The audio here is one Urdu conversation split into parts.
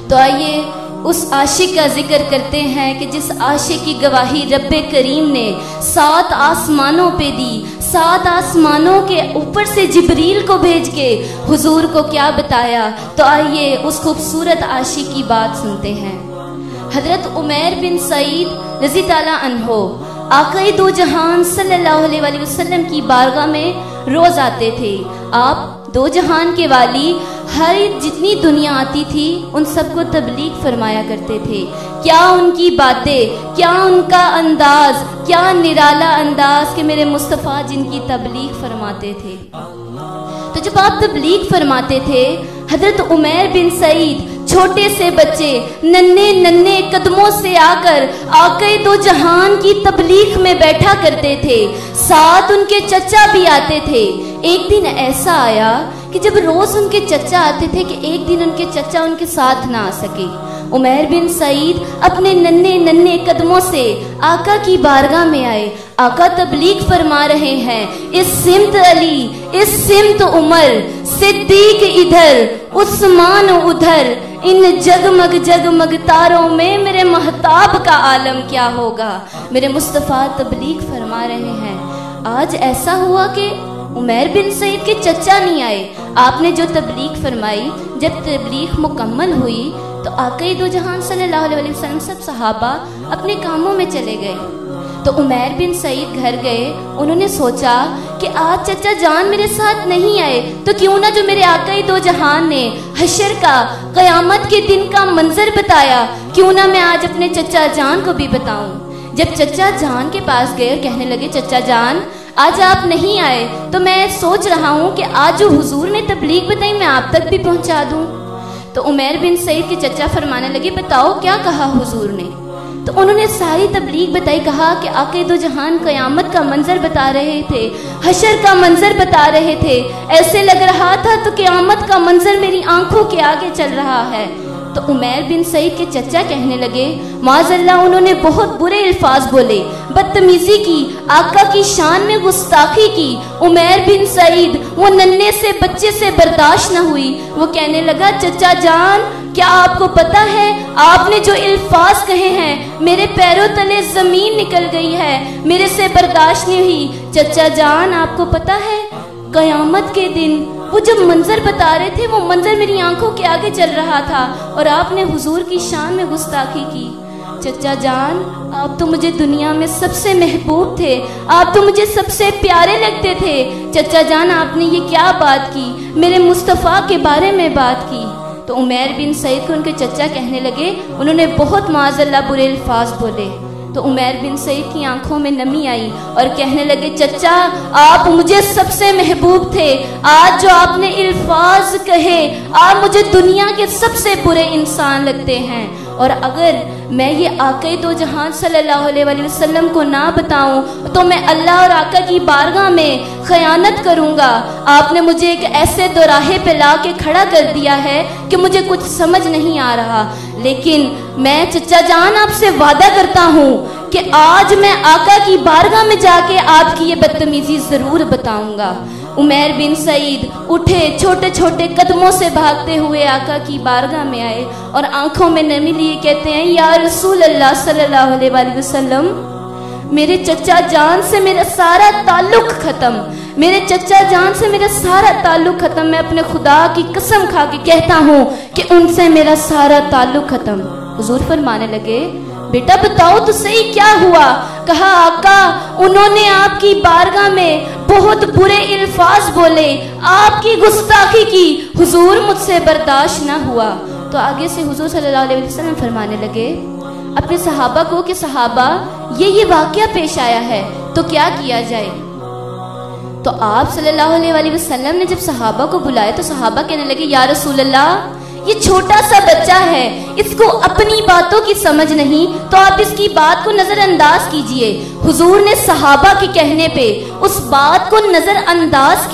تو آئیے اس عاشق کا ذکر کرتے ہیں کہ جس عاشق کی گواہی رب کریم نے 7 آسمانوں پہ دی، 7 آسمانوں کے اوپر سے جبریل کو بھیج کے حضور کو کیا بتایا۔ تو آئیے اس خوبصورت عاشق کی بات سنتے ہیں۔ حضرت عمیر بن سعید رضی تعالیٰ عنہ آقا دو جہان صلی اللہ علیہ وآلہ وسلم کی بارگاہ میں روز آتے تھے۔ آپ دو جہان کے والی ہر جتنی دنیا آتی تھی ان سب کو تبلیغ فرمایا کرتے تھے۔ کیا ان کی باتیں، کیا ان کا انداز، کیا نرالا انداز کہ میرے مصطفیٰ جن کی تبلیغ فرماتے تھے۔ تو جب آپ تبلیغ فرماتے تھے، حضرت عمیر بن سعید چھوٹے سے بچے ننھے قدموں سے آ کر آقا دو جہان کی تبلیغ میں بیٹھا کرتے تھے، ساتھ ان کے چچا بھی آتے تھے۔ ایک دن ایسا آیا کہ جب روز ان کے چچا آتے تھے کہ ایک دن ان کے چچا ان کے ساتھ نہ آ سکے۔ عمیر بن سعید اپنے ننھے قدموں سے آقا کی بارگاہ میں آئے۔ آقا تبلیغ فرما رہے ہیں، اس سمت علی، اس سمت عمر، صدیق ادھر، عثمان ادھر، ان جگمگ جگمگ تاروں میں میرے مہتاب کا عالم کیا ہوگا۔ میرے مصطفیٰ تبلیغ فرما رہے ہیں۔ آج ایسا ہوا کہ عمیر بن سعید کے چچا نہیں آئے۔ آپ نے جو تبلیغ فرمائی، جب تبلیغ مکمل ہوئی تو آقا دو جہان صلی اللہ علیہ وسلم سب صحابہ اپنے کاموں میں چلے گئے۔ تو عمیر بن سعید گھر گئے۔ انہوں نے سوچا کہ آج چچا جان میرے ساتھ نہیں آئے تو کیوں نہ جو میرے آقا دو جہان نے حشر کا، قیامت کے دن کا منظر بتایا، کیوں نہ میں آج اپنے چچا جان کو بھی بتاؤں۔ جب چچا جان کے پاس گئے اور کہنے لگے، چچا جان آج آپ نہیں آئے تو میں سوچ رہا ہوں کہ آج جو حضور نے تبلیغ بتائی میں آپ تک بھی پہنچا دوں۔ تو عمیر بن سعید کے چچا فرمانے لگے، بتاؤ کیا کہا حضور نے؟ تو انہوں نے ساری تبلیغ بتائی، کہا کہ آقا دو جہان قیامت کا منظر بتا رہے تھے، حشر کا منظر بتا رہے تھے، ایسے لگ رہا تھا تو قیامت کا منظر میری آنکھوں کے آگے چل رہا ہے۔ تو عمیر بن سعید کے چچا کہنے لگے، معاذ اللہ انہوں نے بہت برے الفاظ بولے، بدتمیزی کی، آقا کی شان میں گستاخی کی۔ عمیر بن سعید وہ ننھے سے بچے سے برداشت نہ ہوئی، وہ کہنے لگا، چچا جان کیا آپ کو پتا ہے آپ نے جو الفاظ کہے ہیں میرے پیروں تلے زمین نکل گئی ہے، میرے سے برداشت نہیں ہوئی۔ چچا جان آپ کو پتا ہے قیامت کے دن وہ جب منظر بتا رہے تھے وہ منظر میری آنکھوں کے آگے چل رہا تھا اور آپ نے حضور کی شان میں گستاخی کی۔ چچا جان آپ تو مجھے دنیا میں سب سے محبوب تھے، آپ تو مجھے سب سے پیارے لگتے تھے، چچا جان آپ نے یہ کیا بات کی، میرے مصطفیٰ کے بارے میں بات کی۔ تو عمیر بن سعید کو ان کے چچا کہنے لگے، انہوں نے بہت معاذ اللہ برے الفاظ بولے۔ تو عمیر بن سعید کی آنکھوں میں نمی آئی اور کہنے لگے، چچا آپ مجھے سب سے محبوب تھے، آج جو آپ نے الفاظ کہے آپ مجھے دنیا کے سب سے برے انسان لگتے ہیں، اور اگر میں یہ آقا دو جہان صلی اللہ علیہ وآلہ وسلم کو نہ بتاؤں تو میں اللہ اور آقا کی بارگاہ میں خیانت کروں گا۔ آپ نے مجھے ایک ایسے دوراہے پہ لا کے کھڑا کر دیا ہے کہ مجھے کچھ سمجھ نہیں آ رہا، لیکن میں چچا جان آپ سے وعدہ کرتا ہوں کہ آج میں آقا کی بارگاہ میں جا کے آپ کی یہ بدتمیزی ضرور بتاؤں گا۔ عمیر بن سعید اٹھے، چھوٹے چھوٹے قدموں سے بھاگتے ہوئے آقا کی بارگاہ میں آئے اور آنکھوں میں نمی لیے کہتے ہیں، یا رسول اللہ صلی اللہ علیہ وآلہ وسلم میرے چچا جان سے میرا سارا تعلق ختم، میرے چچا جان سے میرا سارا تعلق ختم، میں اپنے خدا کی قسم کھا کے کہتا ہوں کہ ان سے میرا سارا تعلق ختم۔ حضور فرمانے لگے، بیٹا بتاؤ تو صحیح کیا ہوا؟ کہا، آقا انہوں نے آپ کی بارگاہ میں بہت برے الفاظ بولے، آپ کی گستاخی کی، حضور مجھ سے برداشت نہ ہوا۔ تو آگے سے حضور صلی اللہ علیہ وسلم فرمانے لگے اپنے صحابہ کو کہ صحابہ یہ واقعہ پیش آیا ہے تو کیا کیا جائے؟ تو آپ صلی اللہ علیہ وآلہ وسلم نے جب صحابہ کو بلائے تو صحابہ کہنے لگے، یا رسول اللہ یہ چھوٹا سا بچہ ہے، اس کو اپنی باتوں کی سمجھ نہیں، تو آپ اس کی بات کو نظر انداز کیجئے۔ حضور نے صحابہ کے کہنے پہ اس بات کو نظر انداز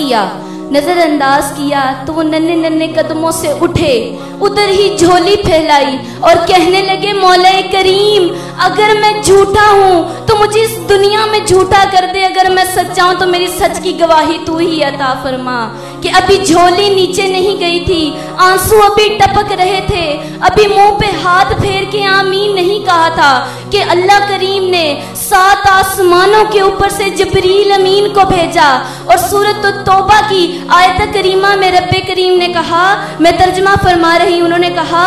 کیا تو وہ ننھے قدموں سے اٹھے، ادھر ہی جھولی پھیلائی اور کہنے لگے، مولا کریم اگر میں جھوٹا ہوں تو مجھے اس دنیا میں جھوٹا کر دے، اگر میں سچا ہوں تو میری سچ کی گواہی تو ہی عطا فرما۔ کہ ابھی جھولی نیچے نہیں گئی تھی، آنسو ابھی ٹپک رہے تھے، ابھی منہ پہ ہاتھ پھیر کے آمین نہیں کہا تھا کہ اللہ کریم نے 7 آسمانوں کے اوپر سے جبریل امین کو بھیجا۔ اور سورۃ التوبہ کی آیت کریمہ میں رب کریم نے کہا، میں ترجمہ فرما رہی ہوں، انہوں نے کہا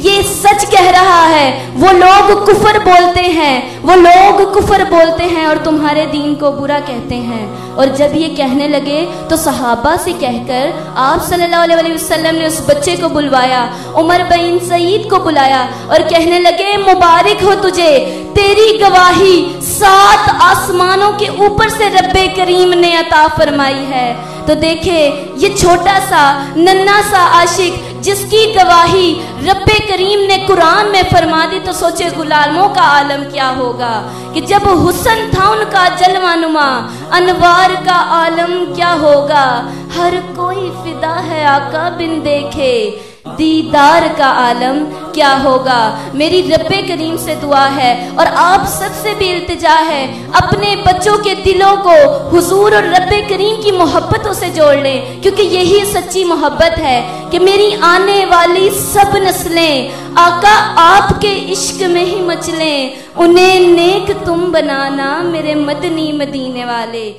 یہ سچ کہہ رہا ہے، وہ لوگ کفر بولتے ہیں، وہ لوگ کفر بولتے ہیں اور تمہارے دین کو برا کہتے ہیں۔ اور جب یہ کہنے لگے تو صحابہ سے کہہ کر آپ صلی اللہ علیہ وسلم نے اس بچے کو بلوایا، عمر بن سعید کو بلایا اور کہنے لگے مبارک ہو تجھے، تیری گواہی 7 آسمانوں کے اوپر سے رب کریم نے عطا فرمائی ہے۔ تو دیکھے یہ چھوٹا سا ننھا سا عاشق جس کی گواہی رب کریم نے قرآن میں فرما دی، تو سوچے غلاموں کا عالم کیا ہوگا کہ جب حسن تھا ان کا جلوہ نما، انوار کا عالم کیا ہوگا، ہر کوئی فدا ہے آقا بن دیکھے، دیدار کا عالم کیا ہوگا۔ میری رب کریم سے دعا ہے اور آپ سب سے بھی التجا ہے، اپنے بچوں کے دلوں کو حضور اور رب کریم کی محبتوں سے جوڑ لیں، کیونکہ یہی سچی محبت ہے کہ میری آنے والی سب نسلیں آقا آپ کے عشق میں ہی مچلیں، انہیں نیک تم بنانا میرے مدنی مدینے والے۔